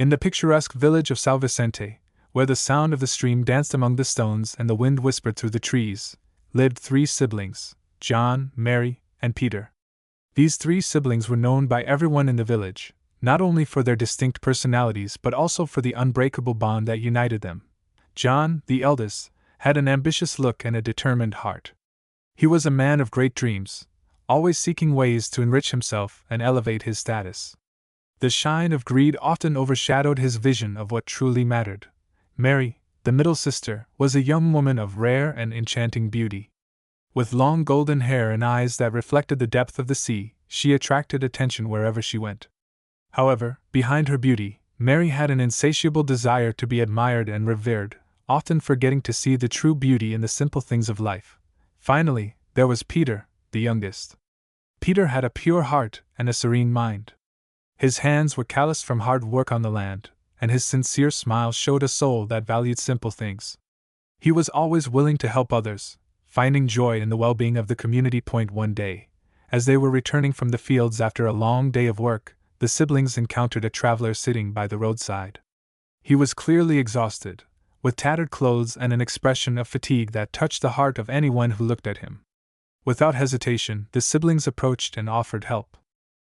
In the picturesque village of São Vicente, where the sound of the stream danced among the stones and the wind whispered through the trees, lived 3 siblings, John, Mary, and Peter. These 3 siblings were known by everyone in the village, not only for their distinct personalities but also for the unbreakable bond that united them. John, the eldest, had an ambitious look and a determined heart. He was a man of great dreams, always seeking ways to enrich himself and elevate his status. The shine of greed often overshadowed his vision of what truly mattered. Mary, the middle sister, was a young woman of rare and enchanting beauty. With long golden hair and eyes that reflected the depth of the sea, she attracted attention wherever she went. However, behind her beauty, Mary had an insatiable desire to be admired and revered, often forgetting to see the true beauty in the simple things of life. Finally, there was Peter, the youngest. Peter had a pure heart and a serene mind. His hands were calloused from hard work on the land, and his sincere smile showed a soul that valued simple things. He was always willing to help others, finding joy in the well-being of the community. One day, as they were returning from the fields after a long day of work, the siblings encountered a traveler sitting by the roadside. He was clearly exhausted, with tattered clothes and an expression of fatigue that touched the heart of anyone who looked at him. Without hesitation, the siblings approached and offered help.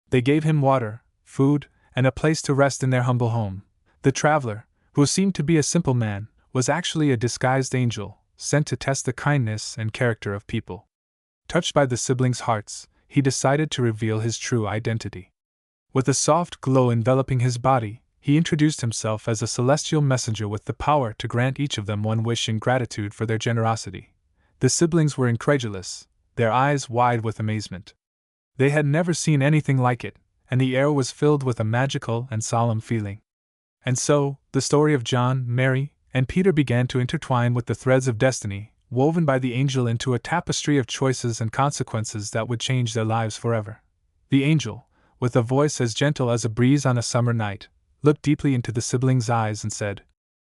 They gave him water, food, and a place to rest in their humble home. The traveler, who seemed to be a simple man, was actually a disguised angel, sent to test the kindness and character of people. Touched by the siblings' hearts, he decided to reveal his true identity. With a soft glow enveloping his body, he introduced himself as a celestial messenger with the power to grant each of them one wish in gratitude for their generosity. The siblings were incredulous, their eyes wide with amazement. They had never seen anything like it, and the air was filled with a magical and solemn feeling. And so, the story of John, Mary, and Peter began to intertwine with the threads of destiny, woven by the angel into a tapestry of choices and consequences that would change their lives forever. The angel, with a voice as gentle as a breeze on a summer night, looked deeply into the siblings' eyes and said,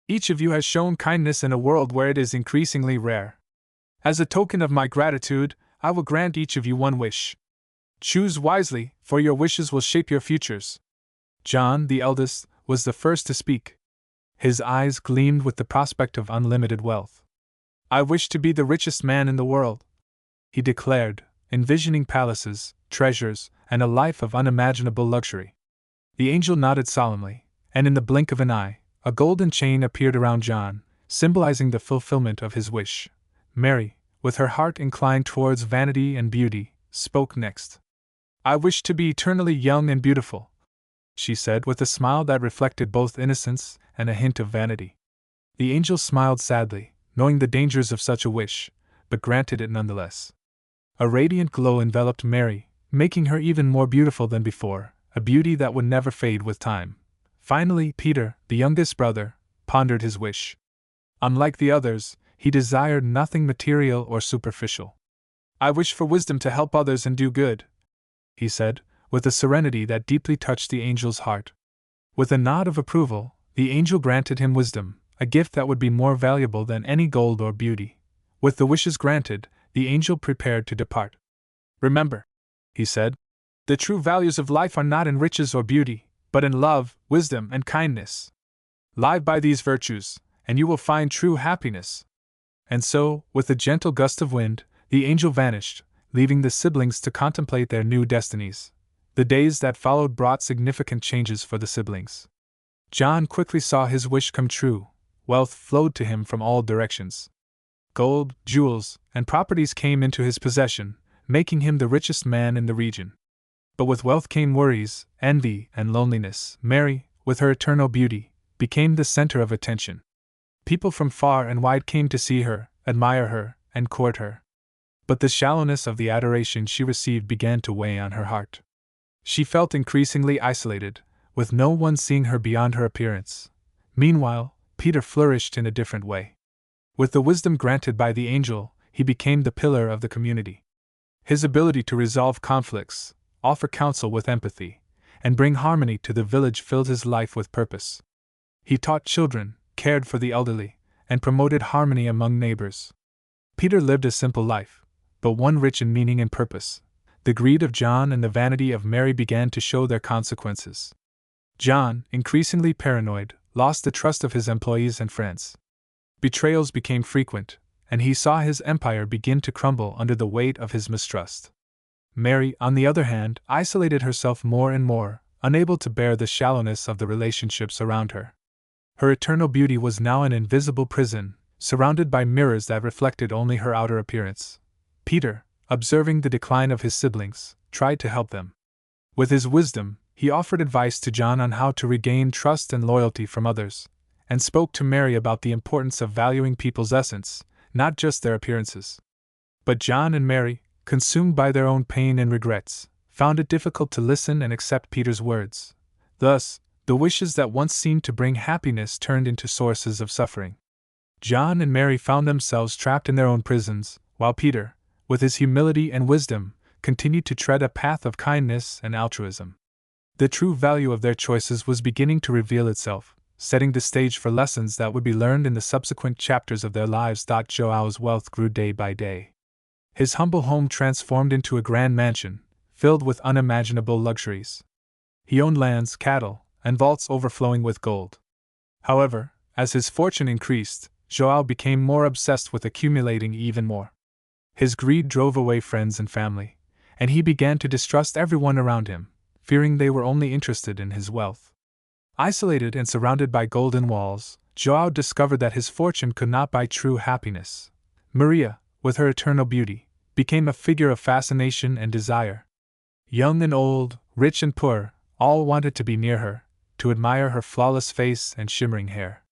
"Each of you has shown kindness in a world where it is increasingly rare. As a token of my gratitude, I will grant each of you one wish. Choose wisely, for your wishes will shape your futures." John, the eldest, was the first to speak. His eyes gleamed with the prospect of unlimited wealth. "I wish to be the richest man in the world," he declared, envisioning palaces, treasures, and a life of unimaginable luxury. The angel nodded solemnly, and in the blink of an eye, a golden chain appeared around John, symbolizing the fulfillment of his wish. Mary, with her heart inclined towards vanity and beauty, spoke next. "I wish to be eternally young and beautiful," she said with a smile that reflected both innocence and a hint of vanity. The angel smiled sadly, knowing the dangers of such a wish, but granted it nonetheless. A radiant glow enveloped Mary, making her even more beautiful than before, a beauty that would never fade with time. Finally, Peter, the youngest brother, pondered his wish. Unlike the others, he desired nothing material or superficial. "I wish for wisdom to help others and do good," he said, with a serenity that deeply touched the angel's heart. With a nod of approval, the angel granted him wisdom, a gift that would be more valuable than any gold or beauty. With the wishes granted, the angel prepared to depart. "Remember," he said, "the true values of life are not in riches or beauty, but in love, wisdom, and kindness. Live by these virtues, and you will find true happiness." And so, with a gentle gust of wind, the angel vanished, leaving the siblings to contemplate their new destinies. The days that followed brought significant changes for the siblings. John quickly saw his wish come true. Wealth flowed to him from all directions. Gold, jewels, and properties came into his possession, making him the richest man in the region. But with wealth came worries, envy, and loneliness. Mary, with her eternal beauty, became the center of attention. People from far and wide came to see her, admire her, and court her. But the shallowness of the adoration she received began to weigh on her heart. She felt increasingly isolated, with no one seeing her beyond her appearance. Meanwhile, Peter flourished in a different way. With the wisdom granted by the angel, he became the pillar of the community. His ability to resolve conflicts, offer counsel with empathy, and bring harmony to the village filled his life with purpose. He taught children, cared for the elderly, and promoted harmony among neighbors. Peter lived a simple life, but one rich in meaning and purpose. The greed of John and the vanity of Mary began to show their consequences. John, increasingly paranoid, lost the trust of his employees and friends. Betrayals became frequent, and he saw his empire begin to crumble under the weight of his mistrust. Mary, on the other hand, isolated herself more and more, unable to bear the shallowness of the relationships around her. Her eternal beauty was now an invisible prison, surrounded by mirrors that reflected only her outer appearance. Peter, observing the decline of his siblings, tried to help them. With his wisdom, he offered advice to John on how to regain trust and loyalty from others, and spoke to Mary about the importance of valuing people's essence, not just their appearances. But John and Mary, consumed by their own pain and regrets, found it difficult to listen and accept Peter's words. Thus, the wishes that once seemed to bring happiness turned into sources of suffering. John and Mary found themselves trapped in their own prisons, while Peter, with his humility and wisdom, continued to tread a path of kindness and altruism. The true value of their choices was beginning to reveal itself, setting the stage for lessons that would be learned in the subsequent chapters of their lives. Joao's wealth grew day by day. His humble home transformed into a grand mansion, filled with unimaginable luxuries. He owned lands, cattle, and vaults overflowing with gold. However, as his fortune increased, Joao became more obsessed with accumulating even more. His greed drove away friends and family, and he began to distrust everyone around him, fearing they were only interested in his wealth. Isolated and surrounded by golden walls, Joao discovered that his fortune could not buy true happiness. Maria, with her eternal beauty, became a figure of fascination and desire. Young and old, rich and poor, all wanted to be near her, to admire her flawless face and shimmering hair.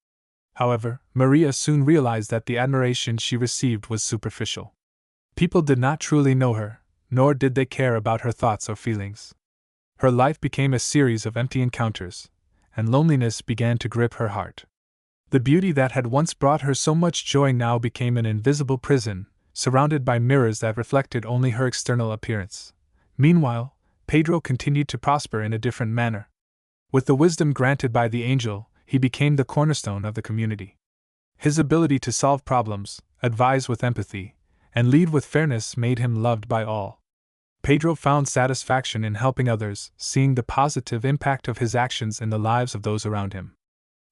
However, Maria soon realized that the admiration she received was superficial. People did not truly know her, nor did they care about her thoughts or feelings. Her life became a series of empty encounters, and loneliness began to grip her heart. The beauty that had once brought her so much joy now became an invisible prison, surrounded by mirrors that reflected only her external appearance. Meanwhile, Pedro continued to prosper in a different manner. With the wisdom granted by the angel, he became the cornerstone of the community. His ability to solve problems, advise with empathy, and lead with fairness made him loved by all. Pedro found satisfaction in helping others, seeing the positive impact of his actions in the lives of those around him.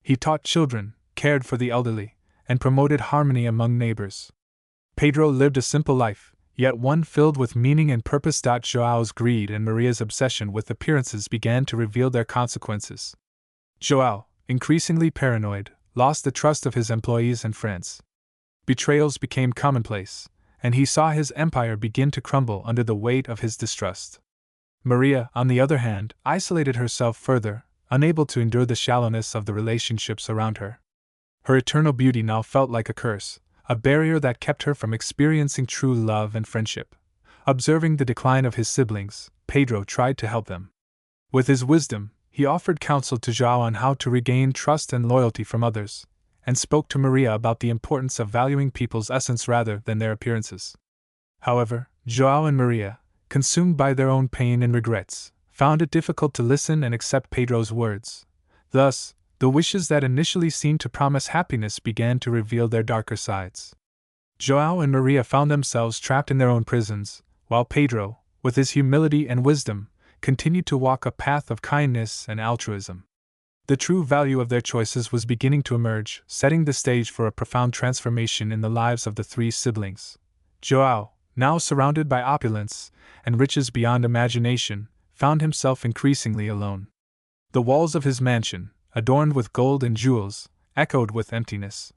He taught children, cared for the elderly, and promoted harmony among neighbors. Pedro lived a simple life, yet one filled with meaning and purpose. Joao's greed and Maria's obsession with appearances began to reveal their consequences. Joao, increasingly paranoid, lost the trust of his employees and friends. Betrayals became commonplace, and he saw his empire begin to crumble under the weight of his distrust. Maria, on the other hand, isolated herself further, unable to endure the shallowness of the relationships around her. Her eternal beauty now felt like a curse, a barrier that kept her from experiencing true love and friendship. Observing the decline of his siblings, Pedro tried to help them. With his wisdom, he offered counsel to Joao on how to regain trust and loyalty from others, and spoke to Maria about the importance of valuing people's essence rather than their appearances. However, Joao and Maria, consumed by their own pain and regrets, found it difficult to listen and accept Pedro's words. Thus, the wishes that initially seemed to promise happiness began to reveal their darker sides. Joao and Maria found themselves trapped in their own prisons, while Pedro, with his humility and wisdom, continued to walk a path of kindness and altruism. The true value of their choices was beginning to emerge, setting the stage for a profound transformation in the lives of the three siblings. Joao, now surrounded by opulence and riches beyond imagination, found himself increasingly alone. The walls of his mansion, adorned with gold and jewels, echoed with emptiness.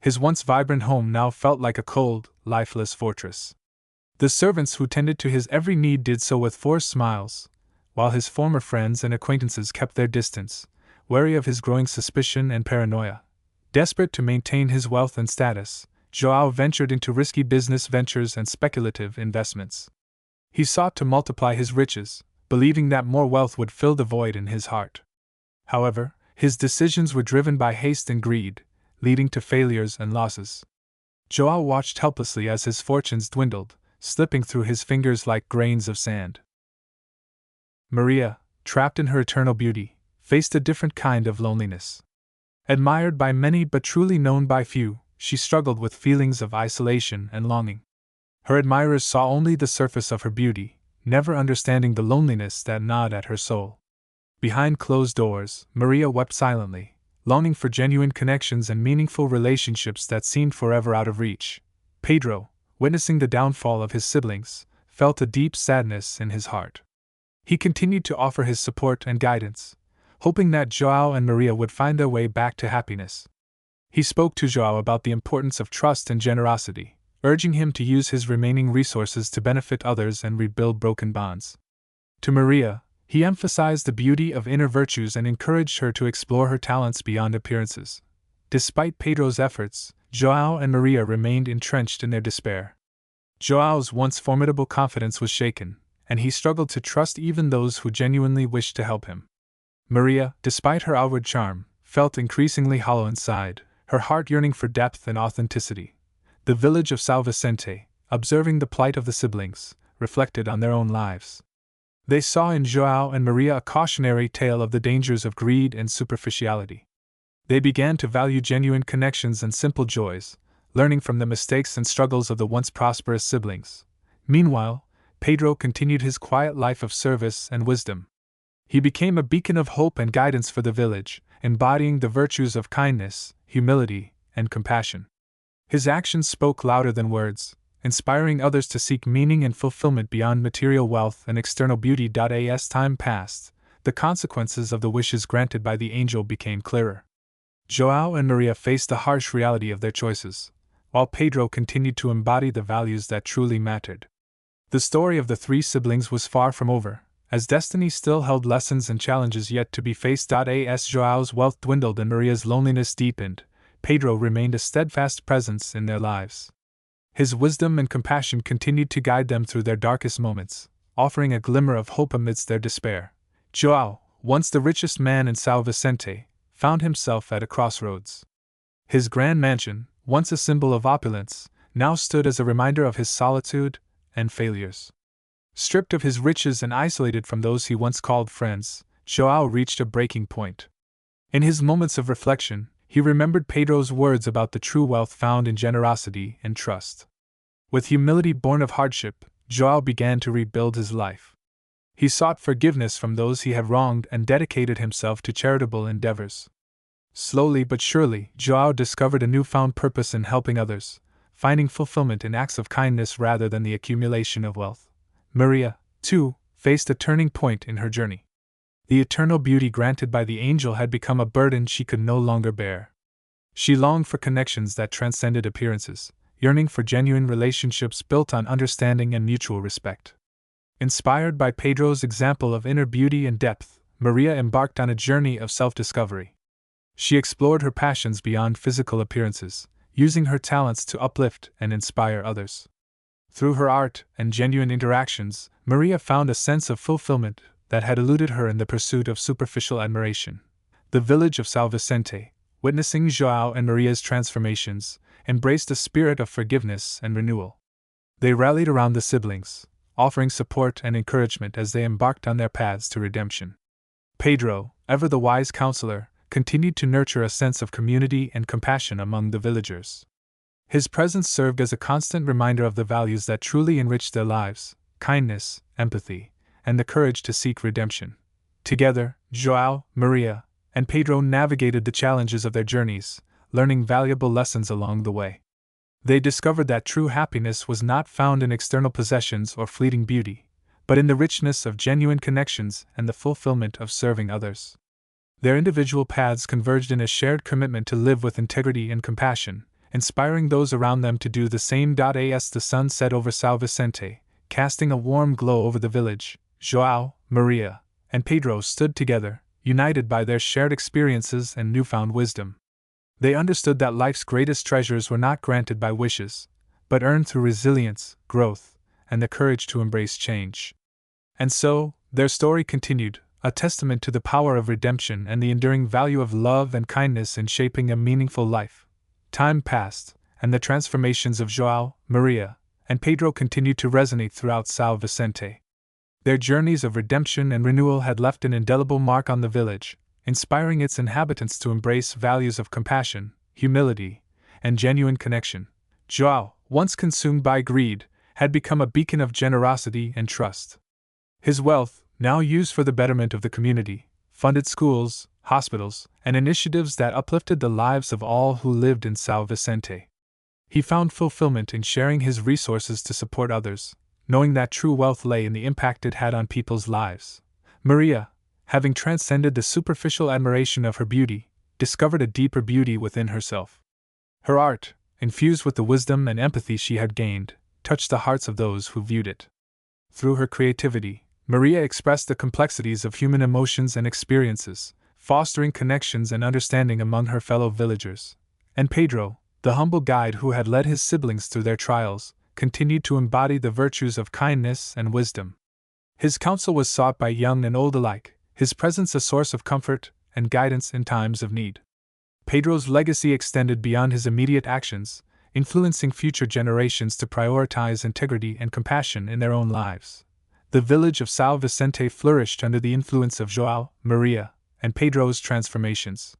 His once vibrant home now felt like a cold, lifeless fortress. The servants who tended to his every need did so with forced smiles, while his former friends and acquaintances kept their distance, wary of his growing suspicion and paranoia. Desperate to maintain his wealth and status, Joao ventured into risky business ventures and speculative investments. He sought to multiply his riches, believing that more wealth would fill the void in his heart. However, his decisions were driven by haste and greed, leading to failures and losses. Joao watched helplessly as his fortunes dwindled, slipping through his fingers like grains of sand. Maria, trapped in her eternal beauty, faced a different kind of loneliness. Admired by many but truly known by few, she struggled with feelings of isolation and longing. Her admirers saw only the surface of her beauty, never understanding the loneliness that gnawed at her soul. Behind closed doors, Maria wept silently, longing for genuine connections and meaningful relationships that seemed forever out of reach. Pedro, witnessing the downfall of his siblings, felt a deep sadness in his heart. He continued to offer his support and guidance, hoping that João and Maria would find their way back to happiness. He spoke to João about the importance of trust and generosity, urging him to use his remaining resources to benefit others and rebuild broken bonds. To Maria, he emphasized the beauty of inner virtues and encouraged her to explore her talents beyond appearances. Despite Pedro's efforts, João and Maria remained entrenched in their despair. João's once formidable confidence was shaken, and he struggled to trust even those who genuinely wished to help him. Maria, despite her outward charm, felt increasingly hollow inside, her heart yearning for depth and authenticity. The village of São Vicente, observing the plight of the siblings, reflected on their own lives. They saw in João and Maria a cautionary tale of the dangers of greed and superficiality. They began to value genuine connections and simple joys, learning from the mistakes and struggles of the once prosperous siblings. Meanwhile, Pedro continued his quiet life of service and wisdom. He became a beacon of hope and guidance for the village, embodying the virtues of kindness, humility, and compassion. His actions spoke louder than words, inspiring others to seek meaning and fulfillment beyond material wealth and external beauty. As time passed, the consequences of the wishes granted by the angel became clearer. João and Maria faced the harsh reality of their choices, while Pedro continued to embody the values that truly mattered. The story of the three siblings was far from over, as destiny still held lessons and challenges yet to be faced. As João's wealth dwindled and Maria's loneliness deepened, Pedro remained a steadfast presence in their lives. His wisdom and compassion continued to guide them through their darkest moments, offering a glimmer of hope amidst their despair. João, once the richest man in São Vicente, found himself at a crossroads. His grand mansion, once a symbol of opulence, now stood as a reminder of his solitude and failures. Stripped of his riches and isolated from those he once called friends, João reached a breaking point. In his moments of reflection, he remembered Pedro's words about the true wealth found in generosity and trust. With humility born of hardship, João began to rebuild his life. He sought forgiveness from those he had wronged and dedicated himself to charitable endeavors. Slowly but surely, João discovered a newfound purpose in helping others, finding fulfillment in acts of kindness rather than the accumulation of wealth. Maria, too, faced a turning point in her journey. The eternal beauty granted by the angel had become a burden she could no longer bear. She longed for connections that transcended appearances, yearning for genuine relationships built on understanding and mutual respect. Inspired by Pedro's example of inner beauty and depth, Maria embarked on a journey of self-discovery. She explored her passions beyond physical appearances, using her talents to uplift and inspire others. Through her art and genuine interactions, Maria found a sense of fulfillment that had eluded her in the pursuit of superficial admiration. The village of São Vicente, witnessing João and Maria's transformations, embraced a spirit of forgiveness and renewal. They rallied around the siblings, offering support and encouragement as they embarked on their paths to redemption. Pedro, ever the wise counselor, continued to nurture a sense of community and compassion among the villagers. His presence served as a constant reminder of the values that truly enriched their lives: kindness, empathy, and the courage to seek redemption. Together, João, Maria, and Pedro navigated the challenges of their journeys, learning valuable lessons along the way. They discovered that true happiness was not found in external possessions or fleeting beauty, but in the richness of genuine connections and the fulfillment of serving others. Their individual paths converged in a shared commitment to live with integrity and compassion, inspiring those around them to do the same. As the sun set over São Vicente, casting a warm glow over the village, João, Maria, and Pedro stood together, united by their shared experiences and newfound wisdom. They understood that life's greatest treasures were not granted by wishes, but earned through resilience, growth, and the courage to embrace change. And so, their story continued, a testament to the power of redemption and the enduring value of love and kindness in shaping a meaningful life. Time passed, and the transformations of João, Maria, and Pedro continued to resonate throughout São Vicente. Their journeys of redemption and renewal had left an indelible mark on the village, inspiring its inhabitants to embrace values of compassion, humility, and genuine connection. João, once consumed by greed, had become a beacon of generosity and trust. His wealth, now used for the betterment of the community, funded schools, hospitals, and initiatives that uplifted the lives of all who lived in São Vicente. He found fulfillment in sharing his resources to support others, knowing that true wealth lay in the impact it had on people's lives. Maria, having transcended the superficial admiration of her beauty, discovered a deeper beauty within herself. Her art, infused with the wisdom and empathy she had gained, touched the hearts of those who viewed it. Through her creativity, Maria expressed the complexities of human emotions and experiences, fostering connections and understanding among her fellow villagers. And Pedro, the humble guide who had led his siblings through their trials, continued to embody the virtues of kindness and wisdom. His counsel was sought by young and old alike, his presence a source of comfort and guidance in times of need. Pedro's legacy extended beyond his immediate actions, influencing future generations to prioritize integrity and compassion in their own lives. The village of São Vicente flourished under the influence of João, Maria, and Pedro's transformations.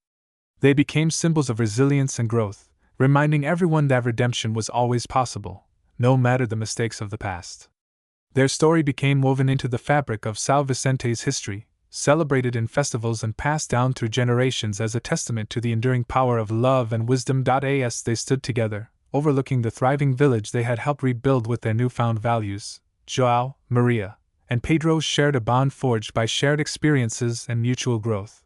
They became symbols of resilience and growth, reminding everyone that redemption was always possible, no matter the mistakes of the past. Their story became woven into the fabric of São Vicente's history, celebrated in festivals and passed down through generations as a testament to the enduring power of love and wisdom. As they stood together, overlooking the thriving village they had helped rebuild with their newfound values, João, Maria, and Pedro shared a bond forged by shared experiences and mutual growth.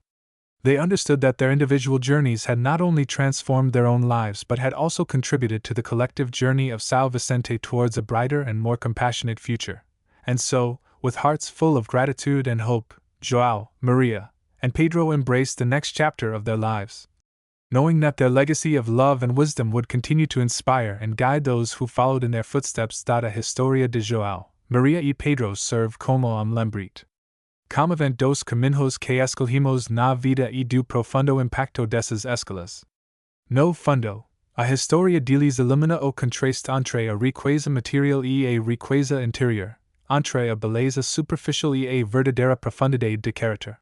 They understood that their individual journeys had not only transformed their own lives but had also contributed to the collective journey of São Vicente towards a brighter and more compassionate future. And so, with hearts full of gratitude and hope, João, Maria, and Pedro embraced the next chapter of their lives, knowing that their legacy of love and wisdom would continue to inspire and guide those who followed in their footsteps. A historia de João, Maria e Pedro serve como lembrete. Comovente dos caminhos que escolhimos na vida e do profundo impacto dessas escolas. No fundo, a historia deles ilumina o contraste entre a riqueza material e a riqueza interior, entre a beleza superficial e a verdadeira profundidade de caráter.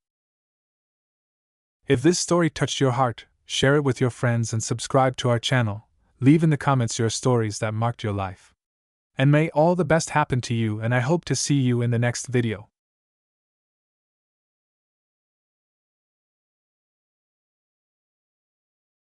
If this story touched your heart, share it with your friends and subscribe to our channel. Leave in the comments your stories that marked your life. And may all the best happen to you, and I hope to see you in the next video.